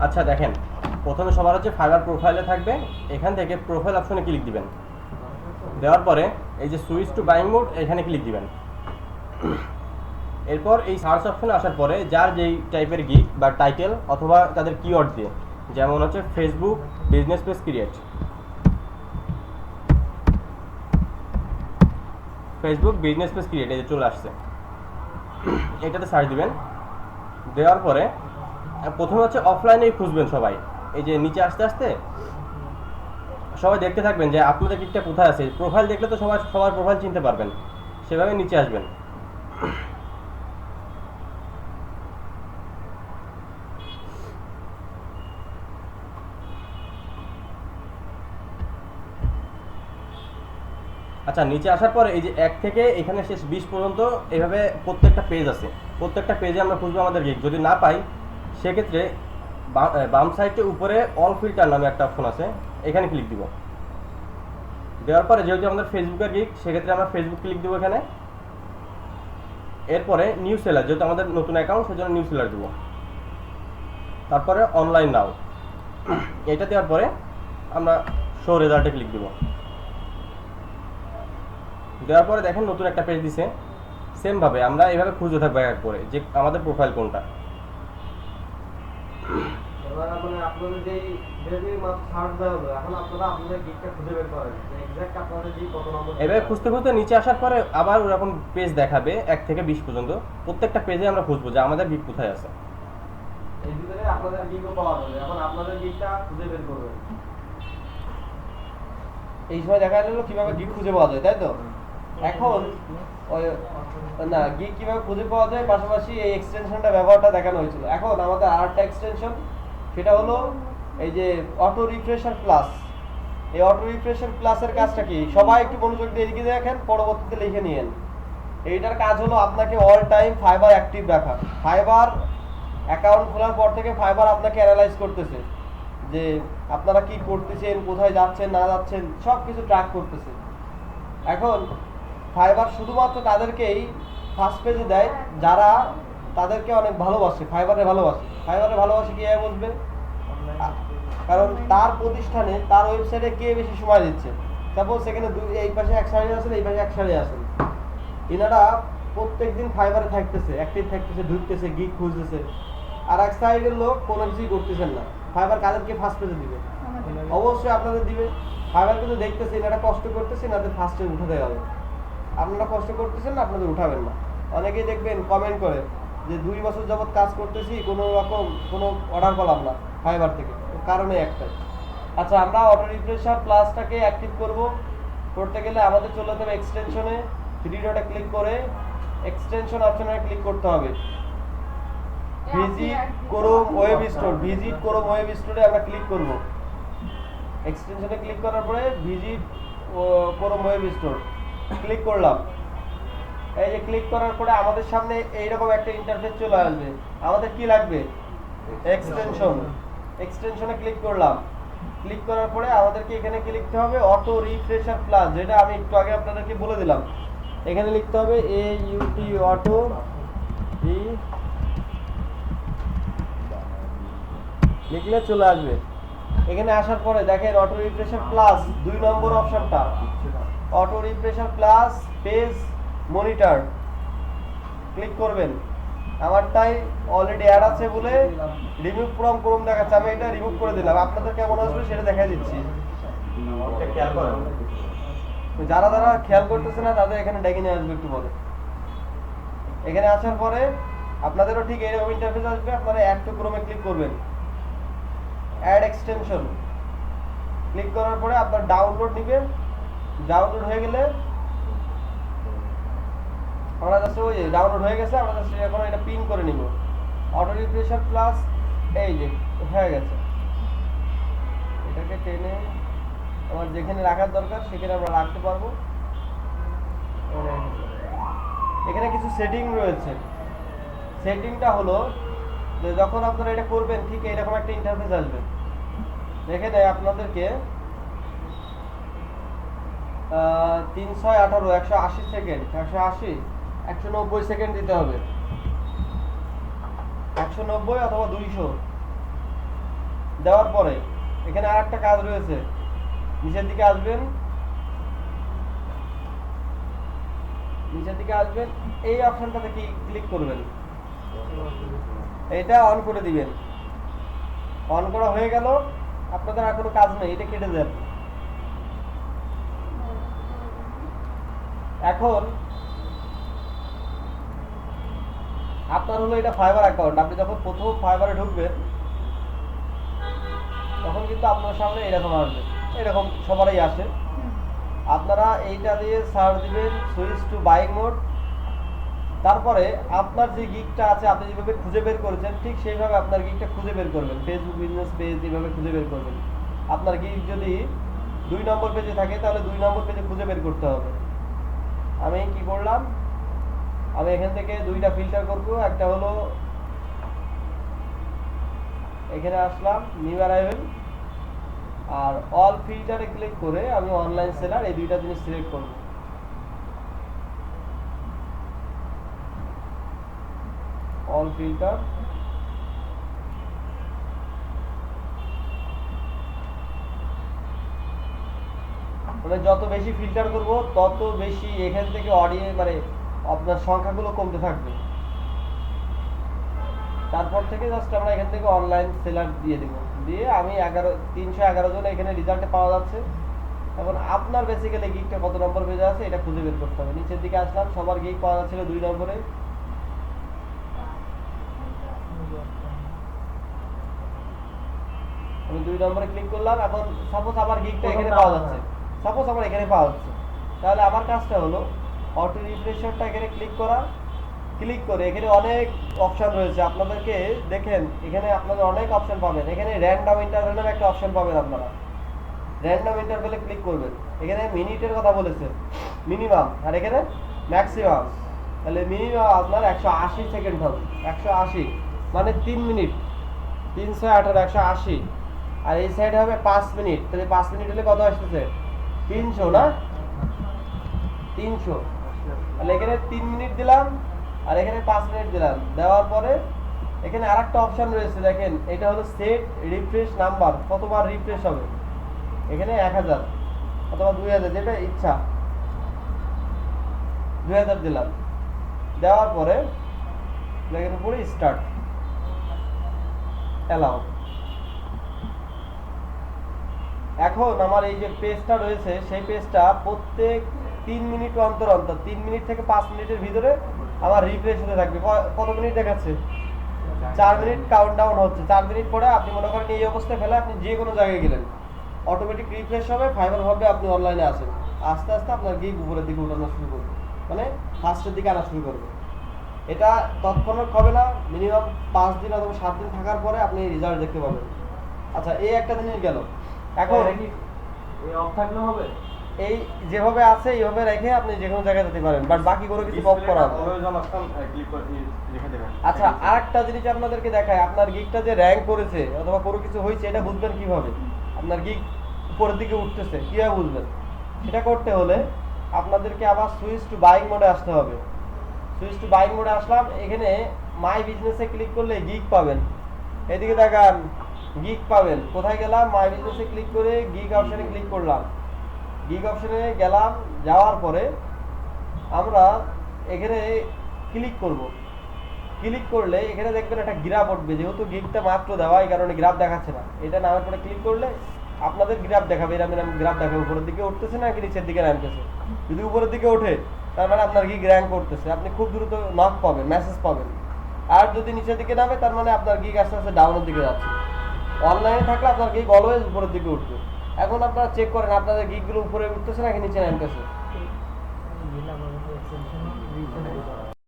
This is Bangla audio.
আচ্ছা দেখেন, প্রথমে সবার হচ্ছে ফাইবার প্রোফাইলে থাকবে, এখান থেকে প্রোফাইল অপশনে ক্লিক দিবেন। দেওয়ার পরে এই যে সুইচ টু বাইং মোড এখানে ক্লিক দিবেন। এরপর এই সার্চ অপশনে আসার পরে যার যেই টাইপের গিগ বা টাইটেল অথবা তাদের কিওয়ার্ড দিয়ে, যেমন হচ্ছে Facebook business page create, Facebook business page create, এই যে চলে আসছে, এটাতে সার্চ দিবেন। দেওয়ার পরে প্রথমে হচ্ছে অফলাইনেই খুঁজবেন সবাই। এই যে নিচে আস্তে আস্তে সবাই দেখতে থাকবেন যে আপনাদের গিগটা কোথায় আছে। প্রোফাইল দেখলে তো সবাই সবার প্রোফাইল চিনতে পারবেন, সেভাবে নিচে আসবেন। আচ্ছা, নিচে আসার পরে এই যে 1 থেকে এখানে শেষ 20 পর্যন্ত এইভাবে প্রত্যেকটা পেজ আছে। প্রত্যেকটা পেজে আমরা খুঁজবো আমাদের গিগ। যদি না পাই সেক্ষেত্রে বাম সাইডে উপরে অল ফিল্টার নামে একটা অপশন আছে, এখানে ক্লিক দিব। দেওয়ার পরে যেহেতু আমাদের ফেসবুকের গিগ, সেক্ষেত্রে আমরা ফেসবুক ক্লিক দিব এখানে। এরপরে নিউ সেলার, যেহেতু আমাদের নতুন অ্যাকাউন্ট সেজন্য নিউ সেলার দিব। তারপরে অনলাইন নাও, এটা দেওয়ার পরে আমরা শো রেজাল্টে ক্লিক দিব। দেওয়ার পরে দেখেন নতুন একটা পেজ দিছে। সেমভাবে আমরা এইভাবে খুঁজে থাকবো এক করে যে আমাদের প্রোফাইল কোনটা। এবার মানে আপনাদের যেই যেই মাত্র সার্চ দেওয়া হলো, এখন আপনারা আপনাদের গিগটা খুঁজে বের করেন যে এক্সাক্ট আপনাদের যে কত নম্বর। এভাবে খুঁজতে খুঁজতে নিচে আসার পরে আবার ওরকম পেজ দেখাবে 1 থেকে 20 পর্যন্ত। প্রত্যেকটা পেজে আমরা খুঁজবো যে আমাদের গিগ কোথায় আছে। এই ভিতরে আপনাদের গিগও পাওয়া যাবে, এখন আপনাদের গিগটা খুঁজে বের করবেন। এই সময় দেখা গেল কিভাবে গিগ খুঁজে পাওয়া যায়, তাই তো? এখন ওই না গিগ কিভাবে খুঁজে পাওয়া যায়, পাশাপাশি এই এক্সটেনশনটা ব্যবহারটা দেখানো হয়েছিল। এখন আমাদের আরেকটা এক্সটেনশন, সেটা হলো এই যে অটো রিফ্রেশার প্লাস। এই অটো রিফ্রেশার প্লাসের কাজটা কি, সবাই একটু মনোযোগ দিয়ে এদিকে দেখেন, পরবর্তীতে লিখে নিয়েন। এইটার কাজ হলো আপনাকে অল টাইম ফাইবার অ্যাক্টিভ রাখা। ফাইবার অ্যাকাউন্ট খোলার পর থেকে ফাইবার আপনাকে অ্যানালাইজ করতেছে যে আপনারা কি করতেছেন, কোথায় যাচ্ছেন না যাচ্ছেন, সব কিছু ট্র্যাক করতেছে। এখন ফাইবার শুধুমাত্র তাদেরকেই ফার্স্ট পেজে দেয় যারা তাদেরকে অনেক ভালোবাসে, ফাইবারে ভালোবাসে। ফাইবারে ভালোবাসে কীভাবে বুঝবেন? কারণ তার প্রতিষ্ঠানে, তার ওয়েবসাইটে কে বেশি সময় দিচ্ছে। সাপোজ সেখানে এই পাশে এক সারি আছেন, এই পাশে এক সারি আছেন, এনারা প্রত্যেকদিন ফাইবারে থাকতেছে, অ্যাক্টিভ থাকতেছে, ঢুকতেছে, গিগ খুঁজতেছে। আর এক সাইডের লোক কোনো কিছুই করতেছেন না। ফাইবার কাদেরকে ফার্স্ট পেজে দিবে? অবশ্যই আপনাদের দিবে। ফাইবার কিন্তু দেখতেছে এনারা কষ্ট করতেছে, এনাদের ফার্স্টে উঠাতে হবে। আপনারা কষ্ট করতেছেন না, আপনাদের উঠাবেন না। অনেকেই দেখবেন কমেন্ট করে যে 2 বছর যাবত কাজ করতেছি, কোনো রকম কোনো অর্ডার পেলাম না ফাইবার থেকে। কারণে একটাই। আচ্ছা, আমরা অটো রিফ্রেশার প্লাসটাকে অ্যাক্টিভ করতে গেলে আমাদের চলে যেতে হবে এক্সটেনশনে, 3 ডটে ক্লিক করে এক্সটেনশন অপশনে ক্লিক করতে হবে। Visit Chrome web store, visit Chrome web স্টোরে আমরা ক্লিক করব। এক্সটেনশনে ক্লিক করার পরে visit Chrome web store click করলাম। এই যে ক্লিক করার পরে আমাদের সামনে এইরকম একটা ইন্টারফেস চলে আসবে। আমাদের কি লাগবে? এক্সটেনশন। এক্সটেনশনে ক্লিক করলাম। ক্লিক করার পরে আমাদেরকে এখানে কি লিখতে হবে? অটো রিফ্রেশার প্লাস, যেটা আমি একটু আগে আপনাদেরকে বলে দিলাম। এখানে লিখতে হবে AUT অটো রি, লিখলে চলে আসবে। এখানে আসার পরে দেখেন অটো রিফ্রেশার প্লাস 2 নম্বর অপশনটা, auto refresher plus page monitor click করবেন। আমারটাই অলরেডি অ্যাড আছে বলে রিমুভ ফ্রম ক্রোম দেখাচ্ছে, আমি এটা রিমুভ করে দিলাম। আপনাদের কেমন আসবে সেটা দেখাই দিচ্ছি। যারা যারা খেয়াল করতেছে না তাদের এখানে ডেকে নিয়ে আসবে একটু পরে। এখানে আসার পরে আপনাদেরও ঠিক এরকম ইন্টারফেস আসবে। আপনারা অ্যাড টু ক্রোমে ক্লিক করবেন, অ্যাড এক্সটেনশন ক্লিক করার পরে আপনার ডাউনলোড নেবেন। ডাউনলোড হয়ে গেলে আমরা জাস্ট ওই ডাউনলোড হয়ে গেছে, আমরা জাস্ট এখন এটা পিন করে নিব। অটো রিফ্রেশার প্লাস এই যে হয়ে গেছে। এটাকে টেনে আমার যেখানে রাখার দরকার সেখানে আমরা রাখতে পারবো। এখানে কিছু সেটিং রয়েছে। সেটিংটা হলো যে যখন আপনারা এটা করবেন ঠিক এইরকম একটা ইন্টারফেস আসবে। এখানে আপনাদেরকে 318 180 সেকেন্ড, 180 190 সেকেন্ড দিতে হবে। 190 অথবা 200 দেওয়ার পরে এখানে আর একটা কাজ রয়েছে, নিচের দিকে আসবেন, এই অপশনটাতে ক্লিক করবেন, এটা অন করে দিবেন। অন করা হয়ে গেল, আপনাদের আর কোনো কাজ নেই, এটা কেটে দেন। এখন আপনার হলো এটা ফাইবার অ্যাকাউন্ট, আপনি যখন প্রথম ফাইবারে ঢুকবেন তখন কিন্তু আপনার সামনে এরকম আসবে, এরকম সবারই আসে। আপনারা এইটা দিয়ে সার্চ দিবেন সুইচ টু বাইং মোড, তারপরে আপনার যে গিগটা আছে আপনি যেভাবে খুঁজে বের করেছেন ঠিক সেইভাবে আপনার গিগটা খুঁজে বের করবেন। ফেসবুক বিজনেস পেজ এইভাবে খুঁজে বের করবেন। আপনার গিগ যদি 2 নম্বর পেজে থাকে তাহলে 2 নম্বর পেজে খুঁজে বের করতে হবে। আমি কি করলাম, আমি এখান থেকে 2টা ফিল্টার করব। একটা হলো এখানে আসলাম নিউ অ্যারাইভেল, আর অল ফিল্টারে ক্লিক করে আমি অনলাইন সেলার এই 2টা জিনিস সিলেক্ট করব। অল ফিল্টার, মানে যত বেশি ফিল্টার করব তত বেশি এখান থেকে অডিও মানে আপনার সংখ্যাগুলো কমতে থাকবে। তারপর থেকে জাস্ট আমরা এখান থেকে অনলাইন সেলার দিয়ে দিব, দিয়ে আমি 311 জন এখানে রেজাল্টে পাওয়া যাচ্ছে। এখন আপনার বেসিক্যালি গিগটা কত নম্বর পেজে আছে এটা খুঁজে বের করতে হবে। নিচের দিকে আসলাম, সবার গিগ পাওয়া যাচ্ছিল 2 নম্বরে, আমি 2 নম্বরে ক্লিক করলাম। এখন সাপোজ আমার গিগটা এখানে পাওয়া যাচ্ছে, তাহলে আমার কাজটা হলো অটো রিফ্রেশারটা এখানে ক্লিক করা। ক্লিক করে এখানে অনেক অপশন রয়েছে, আপনাদেরকে দেখেন এখানে আপনারা অনেক অপশন পাবেন। এখানে র্যান্ডম ইন্টারভ্যালের একটা অপশন পাবেন, আপনারা র্যান্ডম ইন্টারভ্যালে ক্লিক করবেন। এখানে মিনিটের কথা বলেছে, মিনিমাম, আর এখানে ম্যাক্সিমাম। তাহলে মিনিমাম আপনার 180 সেকেন্ড হবে, 180 মানে 3 মিনিট, 318 180, আর এই সাইড হবে 5 মিনিট। তাহলে 5 মিনিট হলে কত আসতেছে, 300 না, 300। তাহলে এখানে 3 মিনিট দিলাম আর এখানে 5 মিনিট দিলাম। দেওয়ার পরে এখানে আরেকটা অপশন রয়েছে, দেখেন এটা হলো সেট রিফ্রেশ নাম্বার, কতবার রিফ্রেশ হবে। এখানে 1000 অথবা 2000 যেটা ইচ্ছা, 2000 দিলাম। দেওয়ার পরে এখানে পুরো স্টার্ট অ্যালাউ। এখন আমার এই যে পেজটা রয়েছে সেই পেজটা প্রত্যেক 3 মিনিট অন্তর 3 মিনিট থেকে 5 মিনিটের ভিতরে আমার রিফ্রেশ হতে থাকবে। কত মিনিট দেখাচ্ছে, 4 মিনিট কাউন্টডাউন হচ্ছে। 4 মিনিট পরে আপনি মনে করেন এই অবস্থায় ফেলে আপনি যে কোনো জায়গায় গেলেন, অটোমেটিক রিফ্রেশ হবে, ফাইবার হবে, আপনি অনলাইনে আসেন। আস্তে আস্তে আপনার গিগ উপরের দিকে উঠানো শুরু করবে, মানে ফার্স্টের দিকে আনা শুরু করবে। এটা তৎক্ষণাৎ হবে না, মিনিমাম 5 দিন অথবা 7 দিন থাকার পরে আপনি রেজাল্ট দেখতে পাবেন। আচ্ছা, এই একটা জিনিস গেল। এখন এই অফ থাকলে হবে, এই যেভাবে আছে এইভাবে রেখে আপনি যে কোনো জায়গায় যেতে পারেন, বাট বাকি কোনো কিছু অফ করা হবে। আচ্ছা, আরেকটা জিনিস আপনাদেরকে দেখায়, আপনার গিগটা যে র্যাঙ্ক করেছে অথবা কোনো কিছু হয়েছে এটা বুঝবেন কিভাবে, আপনার গিগ উপরের দিকে উঠতেছে কিভাবে বুঝবেন। সেটা করতে হলে আপনাদেরকে আবার সুইচ টু বাইং মোডে আসতে হবে। সুইচ টু বাইং মোডে আসলাম, এখানে মাই বিজনেসে ক্লিক করলে গিগ পাবেন। এদিকে দেখান, গিগ পাবেন। কোথায় গেলাম, মাই বিজনেসে ক্লিক করে গিগ অপশনে ক্লিক করলাম। গিগ অপশনে গেলাম, যাওয়ার পরে আমরা এখানে ক্লিক করব। ক্লিক করলে এখানে দেখবেন একটা গ্রাফ উঠবে, যেহেতু গিগটা মাত্র দেওয়া এই কারণে গ্রাফ দেখাচ্ছে না। এটা নামের পরে ক্লিক করলে আপনাদের গ্রাফ দেখাবে, এরকম গ্রাফ দেখাবে উপরের দিকে উঠতেছে না কি নিচের দিকে নামতেছে। যদি উপরের দিকে ওঠে তার মানে আপনার গিগ র্যাঙ্ক করতেছে, আপনি খুব দ্রুত নক পাবেন, মেসেজ পাবেন। আর যদি নিচের দিকে নামে তার মানে আপনার গিগ আস্তে আস্তে ডাউনের দিকে যাচ্ছে। অনলাইনে থাকলে আপনার গিগ অলওয়েজ উপরের দিকে উঠবে। এখন আপনারা চেক করেন আপনাদের গিগগুলো উপরে উঠতেছে নাকি নিচে নামতেছে।